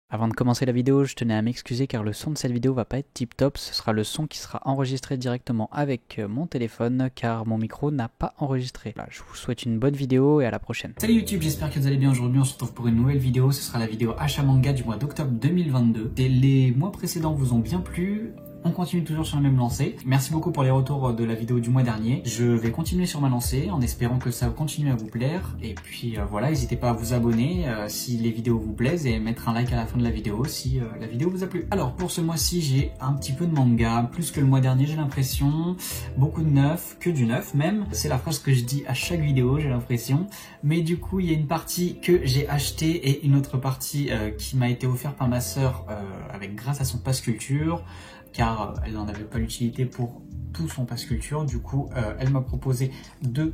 Avant de commencer la vidéo, je tenais à m'excuser car le son de cette vidéo va pas être tip top, ce sera le son qui sera enregistré directement avec mon téléphone car mon micro n'a pas enregistré. Voilà, je vous souhaite une bonne vidéo et à la prochaine. Salut YouTube, j'espère que vous allez bien. Aujourd'hui on se retrouve pour une nouvelle vidéo, ce sera la vidéo achat manga du mois d'octobre 2022. Et les mois précédents vous ont bien plu. On continue toujours sur le même lancé. Merci beaucoup pour les retours de la vidéo du mois dernier. Je vais continuer sur ma lancée en espérant que ça continue à vous plaire. Et puis voilà, n'hésitez pas à vous abonner si les vidéos vous plaisent et mettre un like à la fin de la vidéo si la vidéo vous a plu. Alors pour ce mois-ci, j'ai un petit peu de manga, plus que le mois dernier j'ai l'impression. Beaucoup de neuf, que du neuf même. C'est la phrase que je dis à chaque vidéo, j'ai l'impression. Mais du coup, il y a une partie que j'ai achetée et une autre partie qui m'a été offerte par ma sœur grâce à son pass culture. Car elle n'en avait pas l'utilité pour tout son pass culture. Du coup, elle m'a proposé de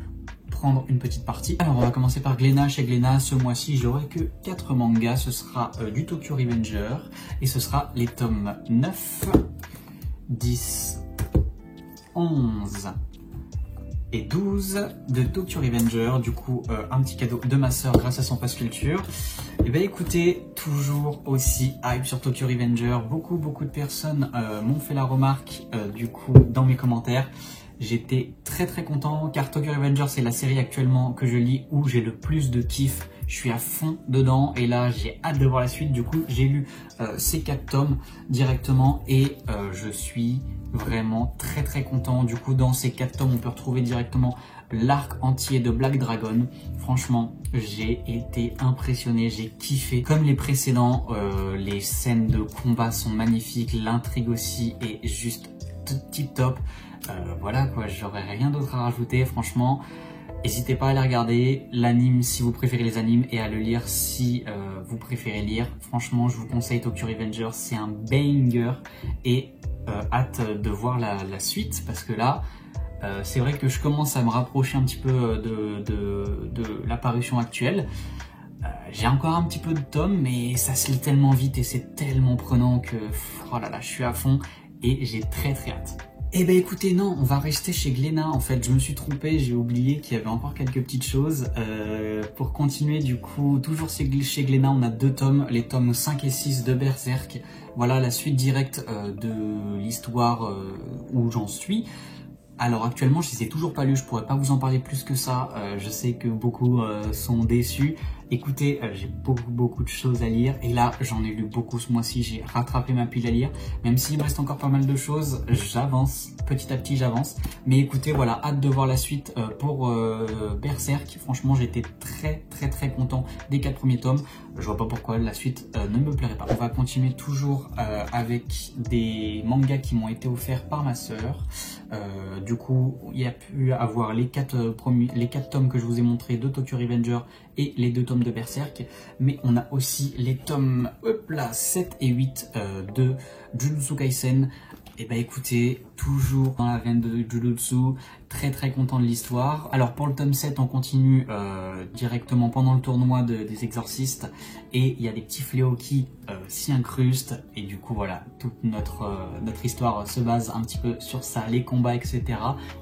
prendre une petite partie. Alors, on va commencer par Glénat. Chez Glénat, ce mois-ci, j'aurai que 4 mangas. Ce sera du Tokyo Revenger et ce sera les tomes 9, 10, 11 et 12 de Tokyo Revenger. Du coup, un petit cadeau de ma sœur grâce à son pass culture. Et ben écoutez, toujours aussi hype sur Tokyo Revenger. Beaucoup de personnes m'ont fait la remarque du coup dans mes commentaires. J'étais très content car Tokyo Revenger c'est la série actuellement que je lis où j'ai le plus de kiff. Je suis à fond dedans et là j'ai hâte de voir la suite. Du coup j'ai lu ces 4 tomes directement et je suis vraiment très content. Du coup dans ces 4 tomes on peut retrouver directement l'arc entier de Black Dragon. Franchement j'ai été impressionné, j'ai kiffé. Comme les précédents, les scènes de combat sont magnifiques, l'intrigue aussi est juste tip top. Voilà quoi, j'aurais rien d'autre à rajouter. Franchement, n'hésitez pas à les regarder, l'anime si vous préférez les animes et à le lire si vous préférez lire. Franchement, je vous conseille Tokyo Revenger, c'est un banger et hâte de voir la suite parce que là, c'est vrai que je commence à me rapprocher un petit peu de l'apparition actuelle. J'ai encore un petit peu de tomes, mais ça se lit tellement vite et c'est tellement prenant que oh là là, je suis à fond et j'ai très hâte. Eh ben écoutez, non, on va rester chez Glénat. En fait, je me suis trompé, j'ai oublié qu'il y avait encore quelques petites choses. Pour continuer, du coup, toujours chez Glénat, on a 2 tomes, les tomes 5 et 6 de Berserk. Voilà la suite directe de l'histoire où j'en suis. Alors actuellement, je les ai toujours pas lus, je pourrais pas vous en parler plus que ça. Je sais que beaucoup sont déçus. Écoutez, j'ai beaucoup de choses à lire et là j'en ai lu beaucoup ce mois-ci, j'ai rattrapé ma pile à lire. Même s'il me reste encore pas mal de choses, j'avance, petit à petit j'avance. Mais écoutez, voilà, hâte de voir la suite pour Berserk. Franchement, j'étais très content des 4 premiers tomes. Je vois pas pourquoi la suite ne me plairait pas. On va continuer toujours avec des mangas qui m'ont été offerts par ma sœur. Du coup, il y a pu avoir les 4 tomes que je vous ai montrés de Tokyo Revenger et les 2 tomes de Berserk, mais on a aussi les tomes 7 et 8 de Jujutsu Kaisen. Et bah écoutez, toujours dans la veine de Jujutsu, très content de l'histoire. Alors pour le tome 7, on continue directement pendant le tournoi des exorcistes et il y a des petits fléaux qui s'y incrustent et du coup voilà, toute notre histoire se base un petit peu sur ça, les combats etc.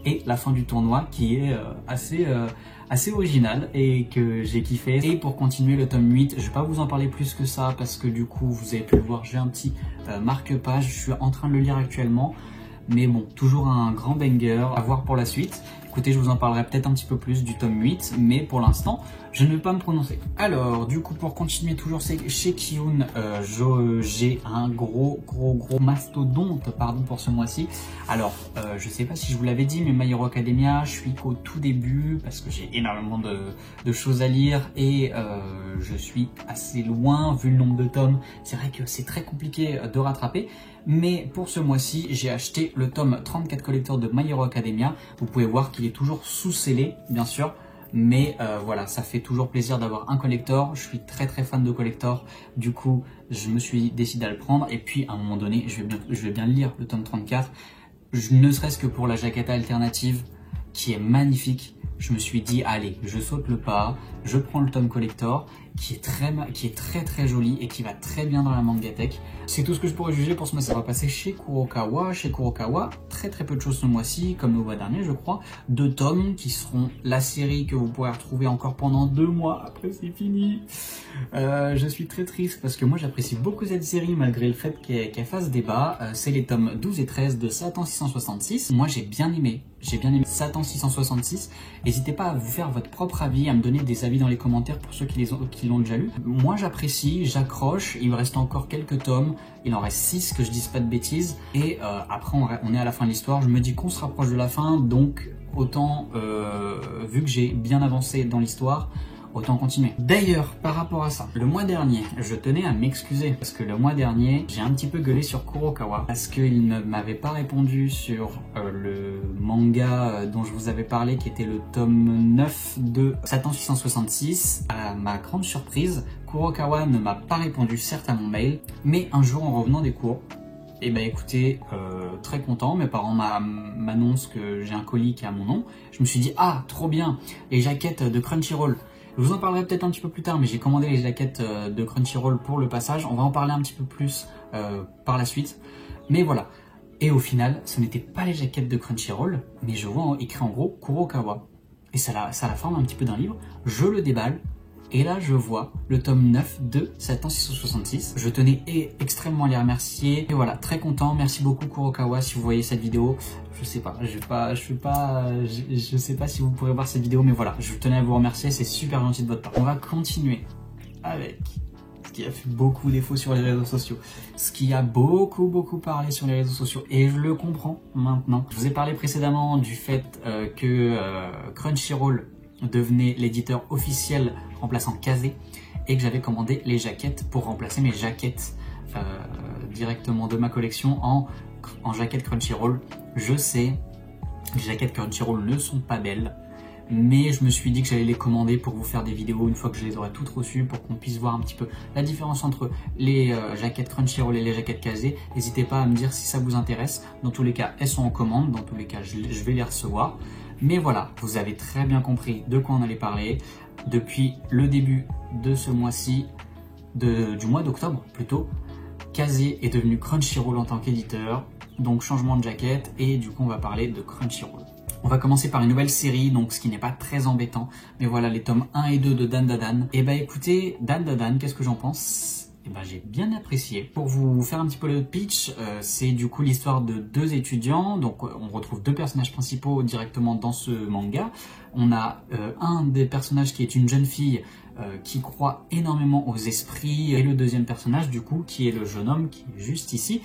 Et la fin du tournoi qui est assez original et que j'ai kiffé. Et pour continuer le tome 8, je vais pas vous en parler plus que ça parce que du coup vous avez pu le voir, j'ai un petit marque-page, je suis en train de le lire actuellement. Mais bon, toujours un grand banger à voir pour la suite. Écoutez, je vous en parlerai peut-être un petit peu plus du tome 8, mais pour l'instant, je ne vais pas me prononcer. Alors, du coup, pour continuer toujours chez Kiyun, j'ai un gros mastodonte, pardon, pour ce mois-ci. Alors, je sais pas si je vous l'avais dit, mais My Hero Academia, je suis qu'au tout début, parce que j'ai énormément de choses à lire, et je suis assez loin, vu le nombre de tomes. C'est vrai que c'est très compliqué de rattraper. Mais pour ce mois-ci, j'ai acheté le tome 34 collector de My Hero Academia. Vous pouvez voir qu'il est toujours sous-scellé, bien sûr. Mais voilà, ça fait toujours plaisir d'avoir un collector. Je suis très fan de collector. Du coup, je me suis décidé à le prendre. Et puis, à un moment donné, je vais bien le lire, le tome 34. Ne serait-ce que pour la jaquette alternative, qui est magnifique. Je me suis dit, allez, je saute le pas, je prends le tome collector. qui est très joli et qui va très bien dans la mangatech. C'est tout ce que je pourrais juger pour ce mois. Ça va passer chez Kurokawa. Chez Kurokawa, très peu de choses ce mois-ci, comme le mois dernier je crois. 2 tomes qui seront la série que vous pourrez retrouver encore pendant 2 mois. Après c'est fini. Je suis très triste parce que moi j'apprécie beaucoup cette série malgré le fait qu'elle fasse débat. C'est les tomes 12 et 13 de Satan 666. Moi j'ai bien aimé Satan 666. N'hésitez pas à vous faire votre propre avis, à me donner des avis dans les commentaires pour ceux qui l'ont déjà lu. Moi j'apprécie, j'accroche, il me reste encore quelques tomes, il en reste 6 que je dise pas de bêtises. Et après on est à la fin de l'histoire, je me dis qu'on se rapproche de la fin, donc autant, vu que j'ai bien avancé dans l'histoire, autant continuer. D'ailleurs, par rapport à ça, le mois dernier, je tenais à m'excuser parce que le mois dernier, j'ai un petit peu gueulé sur Kurokawa parce qu'il ne m'avait pas répondu sur le manga dont je vous avais parlé, qui était le tome 9 de Satan 666. À ma grande surprise, Kurokawa ne m'a pas répondu, certes à mon mail, mais un jour en revenant des cours, et ben écoutez, très content, mes parents m'annoncent que j'ai un colis qui a mon nom. Je me suis dit, ah, trop bien, les jaquettes de Crunchyroll. Je vous en parlerai peut-être un petit peu plus tard, mais j'ai commandé les jaquettes de Crunchyroll pour le passage. On va en parler un petit peu plus par la suite. Mais voilà. Et au final, ce n'étaient pas les jaquettes de Crunchyroll, mais je vois écrit en gros Kurokawa. Et ça a la forme un petit peu d'un livre. Je le déballe. Et là, je vois le tome 9 de Satan 666. Je tenais extrêmement à les remercier. Et voilà, très content. Merci beaucoup Kurokawa si vous voyez cette vidéo. Je sais pas, je sais pas si vous pourrez voir cette vidéo, mais voilà, je tenais à vous remercier, c'est super gentil de votre part. On va continuer avec ce qui a fait beaucoup défaut sur les réseaux sociaux, ce qui a beaucoup parlé sur les réseaux sociaux, et je le comprends maintenant. Je vous ai parlé précédemment du fait que Crunchyroll devenait l'éditeur officiel remplaçant Kazé, et que j'avais commandé les jaquettes pour remplacer mes jaquettes directement de ma collection en jaquette Crunchyroll. Je sais, les jaquettes Crunchyroll ne sont pas belles, mais je me suis dit que j'allais les commander pour vous faire des vidéos une fois que je les aurai toutes reçues, pour qu'on puisse voir un petit peu la différence entre les jaquettes Crunchyroll et les jaquettes Kazé. N'hésitez pas à me dire si ça vous intéresse. Dans tous les cas, elles sont en commande, dans tous les cas, je vais les recevoir. Mais voilà, vous avez très bien compris de quoi on allait parler. Depuis le début de ce mois-ci, du mois d'octobre plutôt, Kazé est devenu Crunchyroll en tant qu'éditeur, donc changement de jaquette, et du coup on va parler de Crunchyroll. On va commencer par une nouvelle série, donc ce qui n'est pas très embêtant, mais voilà les tomes 1 et 2 de Dandadan. Et bah écoutez, Dandadan, qu'est-ce que j'en pense? Et ben j'ai bien apprécié. Pour vous faire un petit peu le pitch, c'est du coup l'histoire de 2 étudiants, donc on retrouve 2 personnages principaux directement dans ce manga. On a un des personnages qui est une jeune fille qui croit énormément aux esprits, et le deuxième personnage du coup qui est le jeune homme qui est juste ici,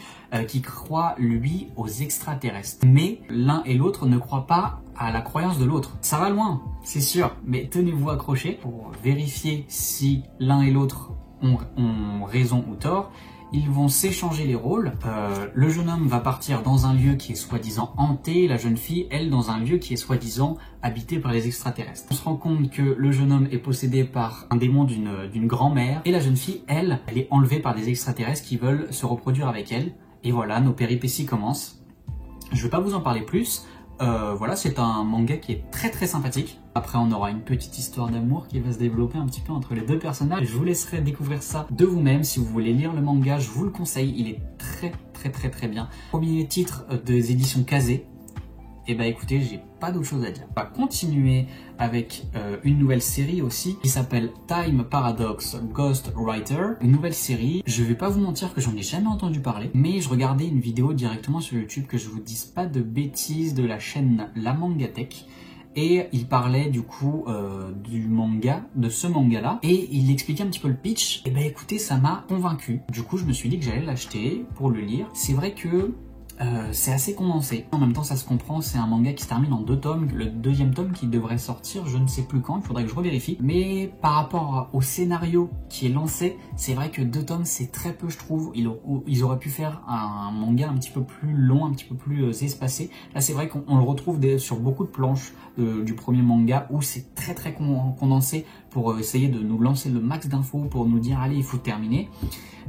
qui croit lui aux extraterrestres. Mais l'un et l'autre ne croient pas à la croyance de l'autre. Ça va loin, c'est sûr, mais tenez-vous accrochés pour vérifier si l'un et l'autre ont raison ou tort. Ils vont s'échanger les rôles. Le jeune homme va partir dans un lieu qui est soi-disant hanté, la jeune fille, elle, dans un lieu qui est soi-disant habité par les extraterrestres. On se rend compte que le jeune homme est possédé par un démon d'une grand-mère, et la jeune fille, elle est enlevée par des extraterrestres qui veulent se reproduire avec elle. Et voilà, nos péripéties commencent. Je ne vais pas vous en parler plus. Voilà, c'est un manga qui est très sympathique. Après, on aura une petite histoire d'amour qui va se développer un petit peu entre les 2 personnages. Je vous laisserai découvrir ça de vous-même. Si vous voulez lire le manga, je vous le conseille. Il est très bien. Premier titre des éditions Kazé. Et bah écoutez, j'ai pas d'autre chose à dire. On va continuer avec une nouvelle série aussi qui s'appelle Time Paradox Ghostwriter. Une nouvelle série, je vais pas vous mentir que j'en ai jamais entendu parler, mais je regardais une vidéo directement sur YouTube, que je vous dise pas de bêtises, de la chaîne La Mangatech. Et il parlait du coup du manga, de ce manga là, et il expliquait un petit peu le pitch. Et bah écoutez, ça m'a convaincu. Du coup je me suis dit que j'allais l'acheter pour le lire. C'est vrai que c'est assez condensé. En même temps, ça se comprend, c'est un manga qui se termine en 2 tomes. Le 2e tome qui devrait sortir, je ne sais plus quand, il faudrait que je revérifie. Mais par rapport au scénario qui est lancé, c'est vrai que 2 tomes, c'est très peu, je trouve. Ils auraient pu faire un manga un petit peu plus long, un petit peu plus espacé. Là, c'est vrai qu'on le retrouve sur beaucoup de planches du premier manga, où c'est très condensé pour essayer de nous lancer le max d'infos, pour nous dire allez, il faut terminer.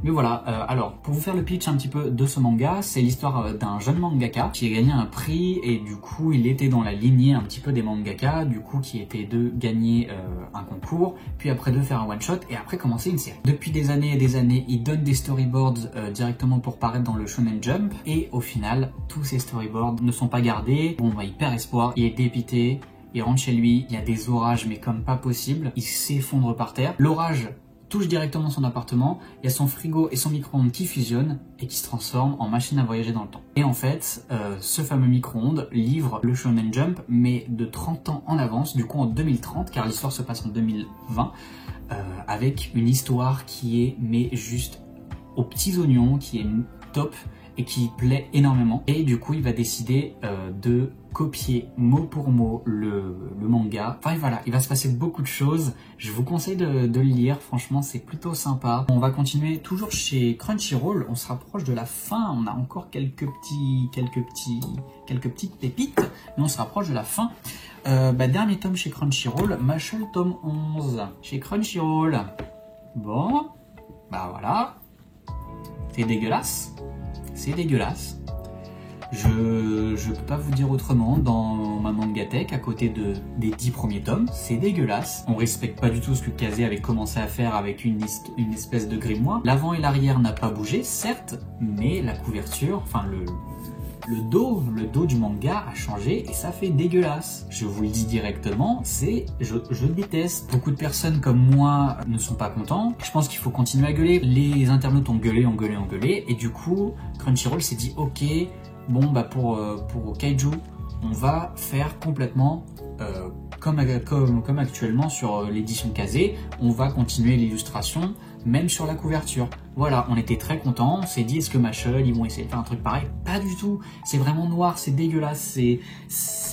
Mais voilà, alors pour vous faire le pitch un petit peu de ce manga, c'est l'histoire d'un jeune mangaka qui a gagné un prix et du coup il était dans la lignée un petit peu des mangaka, du coup qui était de gagner un concours, puis après de faire un one shot et après commencer une série. Depuis des années et des années, il donne des storyboards directement pour paraître dans le Shonen Jump et au final tous ces storyboards ne sont pas gardés. Bon bah il perd espoir, il est dépité, il rentre chez lui, il y a des orages mais comme pas possible, il s'effondre par terre. L'orage touche directement son appartement, il y a son frigo et son micro-ondes qui fusionnent et qui se transforment en machine à voyager dans le temps. Et en fait, ce fameux micro-ondes livre le Shonen Jump, mais de 30 ans en avance, du coup en 2030, car l'histoire se passe en 2020, avec une histoire qui est mais juste aux petits oignons, qui est top et qui plaît énormément. Et du coup, il va décider de copier mot pour mot le manga. Enfin voilà, il va se passer beaucoup de choses. Je vous conseille de le lire, franchement c'est plutôt sympa. On va continuer toujours chez Crunchyroll, on se rapproche de la fin, on a encore quelques petites pépites, mais on se rapproche de la fin. Dernier tome chez Crunchyroll, Mashle tome 11, chez Crunchyroll. Bon, bah voilà, c'est dégueulasse. C'est dégueulasse. Je peux pas vous dire autrement, dans ma mangatech, à côté des 10 premiers tomes, c'est dégueulasse. On respecte pas du tout ce que Kazé avait commencé à faire avec une espèce de grimoire. L'avant et l'arrière n'a pas bougé, certes, mais la couverture, enfin le dos du manga a changé et ça fait dégueulasse. Je vous le dis directement, je déteste. Beaucoup de personnes comme moi ne sont pas contents. Je pense qu'il faut continuer à gueuler. Les internautes ont gueulé et du coup Crunchyroll s'est dit ok, bon bah pour Kaiju, on va faire complètement comme actuellement sur l'édition Kazé, on va continuer l'illustration, même sur la couverture. Voilà, on était très contents, on s'est dit est-ce que Mashle, ils vont essayer de faire un truc pareil? Pas du tout, c'est vraiment noir, c'est dégueulasse,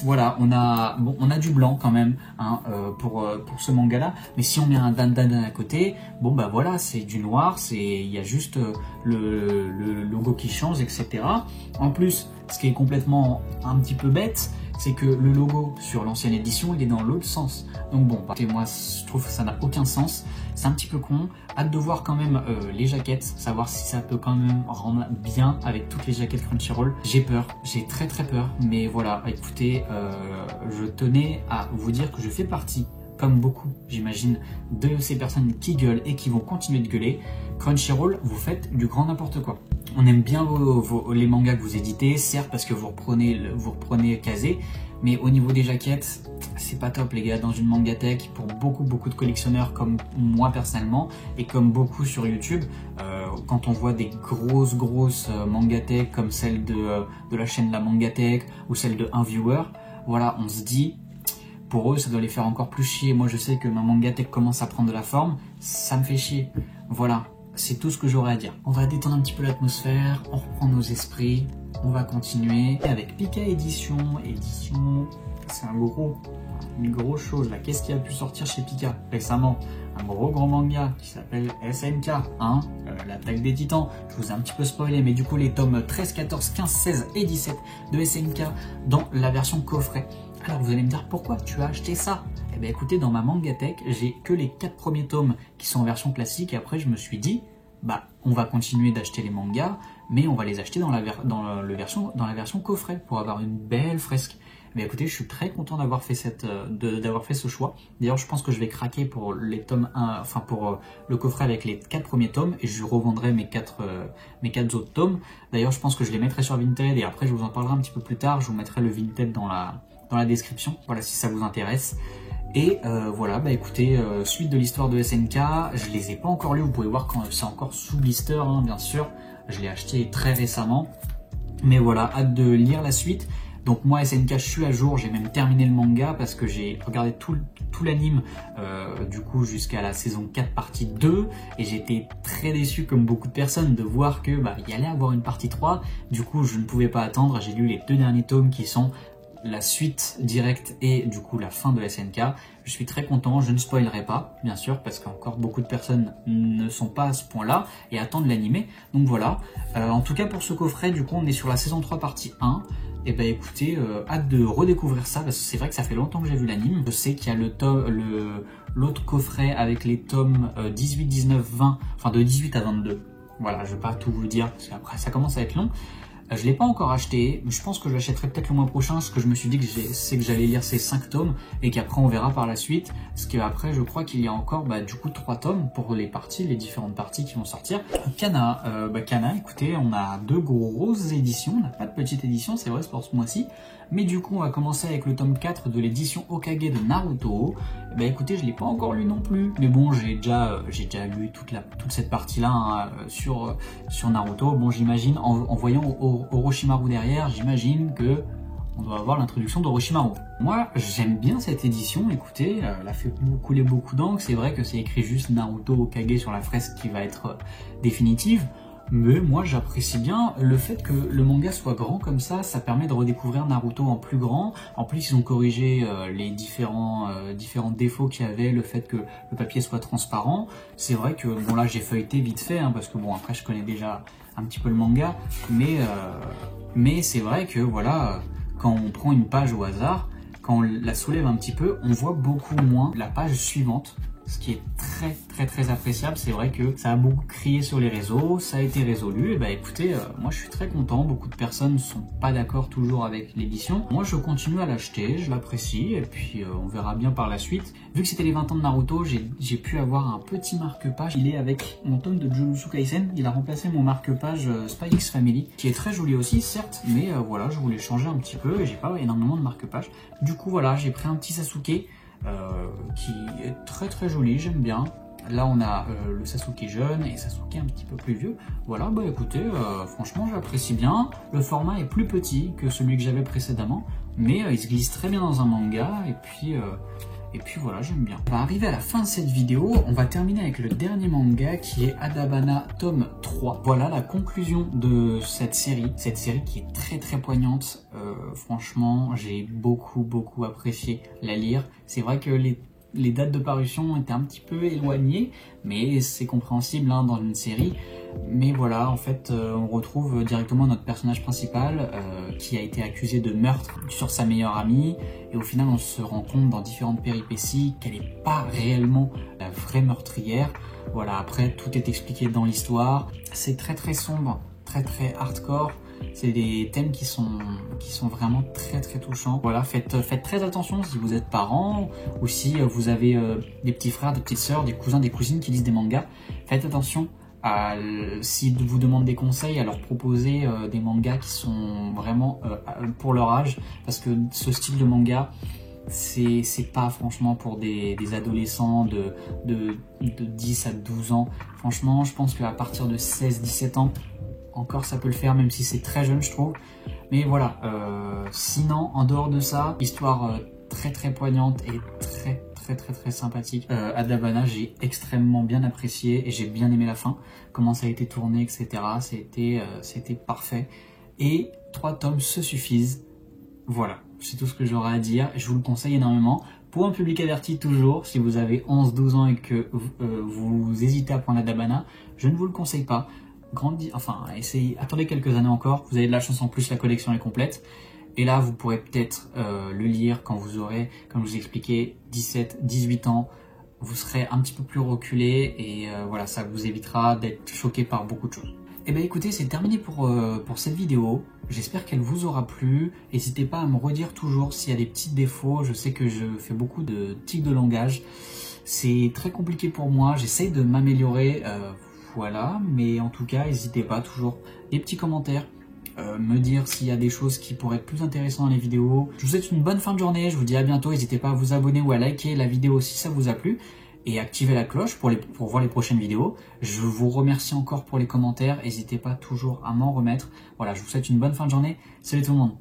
voilà, on a du blanc quand même hein, pour ce manga là, mais si on met un dan à côté, bon bah voilà, c'est du noir, il y a juste le logo qui change, etc. En plus, ce qui est complètement un petit peu bête, c'est que le logo sur l'ancienne édition il est dans l'autre sens. Donc bon, moi je trouve que ça n'a aucun sens, c'est un petit peu con. Hâte de voir quand même les jaquettes, savoir si ça peut quand même rendre bien avec toutes les jaquettes Crunchyroll. J'ai peur, j'ai très peur, mais voilà, écoutez, je tenais à vous dire que je fais partie, comme beaucoup j'imagine, de ces personnes qui gueulent et qui vont continuer de gueuler. Crunchyroll, vous faites du grand n'importe quoi. On aime bien les mangas que vous éditez, certes parce que vous reprenez Kazé, mais au niveau des jaquettes, c'est pas top les gars. Dans une mangatech, pour beaucoup de collectionneurs comme moi personnellement, et comme beaucoup sur YouTube, quand on voit des grosses mangatech comme celle de la chaîne La Mangatech ou celle de 1 viewer, voilà, on se dit, pour eux ça doit les faire encore plus chier. Moi je sais que ma mangatech commence à prendre de la forme, ça me fait chier, voilà. C'est tout ce que j'aurais à dire. On va détendre un petit peu l'atmosphère, on reprend nos esprits, on va continuer avec Pika Édition, c'est une grosse chose là. Qu'est-ce qui a pu sortir chez Pika récemment? Un gros manga qui s'appelle SNK, hein, l'attaque des titans. Je vous ai un petit peu spoilé, mais du coup les tomes 13, 14, 15, 16 et 17 de SNK dans la version coffret. Alors vous allez me dire pourquoi tu as acheté ça? Eh bien écoutez, dans ma mangatech, j'ai que les 4 premiers tomes qui sont en version classique et après je me suis dit, bah on va continuer d'acheter les mangas, mais on va les acheter dans la version coffret pour avoir une belle fresque. Mais écoutez, je suis très content d'avoir fait ce choix. D'ailleurs, je pense que je vais craquer pour les tomes 1, enfin pour le coffret avec les 4 premiers tomes et je revendrai mes 4 autres tomes. D'ailleurs, je pense que je les mettrai sur Vinted et après je vous en parlerai un petit peu plus tard. Je vous mettrai le Vinted dans la description. Voilà, si ça vous intéresse. Et voilà, bah écoutez, suite de l'histoire de SNK, je les ai pas encore lus, vous pouvez voir quand c'est encore sous blister, hein, bien sûr. Je l'ai acheté très récemment. Mais voilà, hâte de lire la suite. Donc moi SNK je suis à jour, j'ai même terminé le manga parce que j'ai regardé tout l'anime du coup jusqu'à la saison 4 partie 2 et j'étais très déçu comme beaucoup de personnes de voir que il y allait avoir une partie 3. Du coup je ne pouvais pas attendre, j'ai lu les 2 derniers tomes qui sont la suite directe et du coup la fin de SNK. Je suis très content, je ne spoilerai pas bien sûr parce qu'encore beaucoup de personnes ne sont pas à ce point là et attendent l'animé. Donc voilà, en tout cas pour ce coffret du coup on est sur la saison 3 partie 1. Et bah écoutez, hâte de redécouvrir ça parce que c'est vrai que ça fait longtemps que j'ai vu l'anime. Je sais qu'il y a l'autre coffret avec les tomes 18, 19, 20, enfin de 18 à 22. Voilà, je vais pas tout vous dire parce qu'après ça commence à être long. Je l'ai pas encore acheté, mais je pense que je l'achèterai peut-être le mois prochain, ce que je me suis dit c'est que j'allais lire ces 5 tomes et qu'après on verra par la suite, parce qu'après je crois qu'il y a encore du coup 3 tomes pour les différentes parties qui vont sortir. Kana, Kana, écoutez, on a 2 grosses éditions, on n'a pas de petite édition, c'est vrai, c'est pour ce mois-ci, mais du coup on va commencer avec le tome 4 de l'édition Hokage de Naruto. Écoutez, je l'ai pas encore lu non plus, mais bon, j'ai déjà lu toute cette partie-là hein, sur Naruto. Bon, j'imagine, en voyant Orochimaru derrière, j'imagine que on doit avoir l'introduction d'Orochimaru. Moi, j'aime bien cette édition, écoutez, elle a fait couler beaucoup d'encre, c'est vrai que c'est écrit juste Naruto Hokage sur la fresque qui va être définitive, mais moi j'apprécie bien le fait que le manga soit grand comme ça permet de redécouvrir Naruto en plus grand. En plus ils ont corrigé les différents défauts qu'il y avait, le fait que le papier soit transparent. C'est vrai que bon là j'ai feuilleté vite fait hein, parce que bon après je connais déjà un petit peu le manga, mais c'est vrai que voilà, quand on prend une page au hasard, quand on la soulève un petit peu, on voit beaucoup moins la page suivante, ce qui est très appréciable. C'est vrai que ça a beaucoup crié sur les réseaux, ça a été résolu, et écoutez, moi je suis très content. Beaucoup de personnes ne sont pas d'accord toujours avec l'édition. Moi je continue à l'acheter, je l'apprécie, et puis on verra bien par la suite. Vu que c'était les 20 ans de Naruto, j'ai pu avoir un petit marque-page. Il est avec mon tome de Jujutsu Kaisen, il a remplacé mon marque-page Spy X Family, qui est très joli aussi certes, mais voilà, je voulais changer un petit peu, et j'ai pas énormément de marque-page. Du coup voilà, j'ai pris un petit Sasuke, qui est très joli, j'aime bien. Là on a le Sasuke jeune et Sasuke un petit peu plus vieux. Voilà, écoutez, franchement j'apprécie bien. Le format est plus petit que celui que j'avais précédemment, mais il se glisse très bien dans un manga, et puis voilà, j'aime bien. On va arriver à la fin de cette vidéo, on va terminer avec le dernier manga qui est Adabana tome 3. Voilà la conclusion de cette série qui est très poignante. Franchement, j'ai beaucoup apprécié la lire. C'est vrai que les dates de parution étaient un petit peu éloignées, mais c'est compréhensible hein, dans une série. Mais voilà, en fait, on retrouve directement notre personnage principal qui a été accusé de meurtre sur sa meilleure amie, et au final on se rend compte dans différentes péripéties qu'elle n'est pas réellement la vraie meurtrière. Voilà, après tout est expliqué dans l'histoire. C'est très sombre, très hardcore. C'est des thèmes qui sont vraiment très touchants. Voilà, faites très attention si vous êtes parents ou si vous avez des petits frères, des petites sœurs, des cousins, des cousines qui lisent des mangas. Faites attention s'ils vous demandent des conseils, à leur proposer des mangas qui sont vraiment pour leur âge, parce que ce style de manga, c'est pas franchement pour des adolescents de 10 à 12 ans. Franchement, je pense qu'à partir de 16-17 ans, encore ça peut le faire, même si c'est très jeune je trouve. Mais voilà, sinon en dehors de ça, histoire très poignante et très sympathique. Adabana, j'ai extrêmement bien apprécié et j'ai bien aimé la fin, comment ça a été tourné, etc. C'était parfait. Et 3 tomes se suffisent. Voilà, c'est tout ce que j'aurai à dire. Je vous le conseille énormément. Pour un public averti toujours, si vous avez 11-12 ans et que vous hésitez à prendre Adabana, je ne vous le conseille pas. Attendez quelques années encore, vous avez de la chance, en plus la collection est complète. Et là, vous pourrez peut-être le lire quand vous aurez, comme je vous ai expliqué, 17-18 ans. Vous serez un petit peu plus reculé et voilà, ça vous évitera d'être choqué par beaucoup de choses. Et écoutez, c'est terminé pour cette vidéo. J'espère qu'elle vous aura plu. N'hésitez pas à me redire toujours s'il y a des petits défauts. Je sais que je fais beaucoup de tics de langage. C'est très compliqué pour moi. J'essaye de m'améliorer. Voilà, mais en tout cas, n'hésitez pas, toujours des petits commentaires. Me dire s'il y a des choses qui pourraient être plus intéressantes dans les vidéos. Je vous souhaite une bonne fin de journée, je vous dis à bientôt. N'hésitez pas à vous abonner ou à liker la vidéo si ça vous a plu, et activer la cloche pour voir les prochaines vidéos. Je vous remercie encore pour les commentaires, n'hésitez pas toujours à m'en remettre. Voilà, je vous souhaite une bonne fin de journée. Salut tout le monde.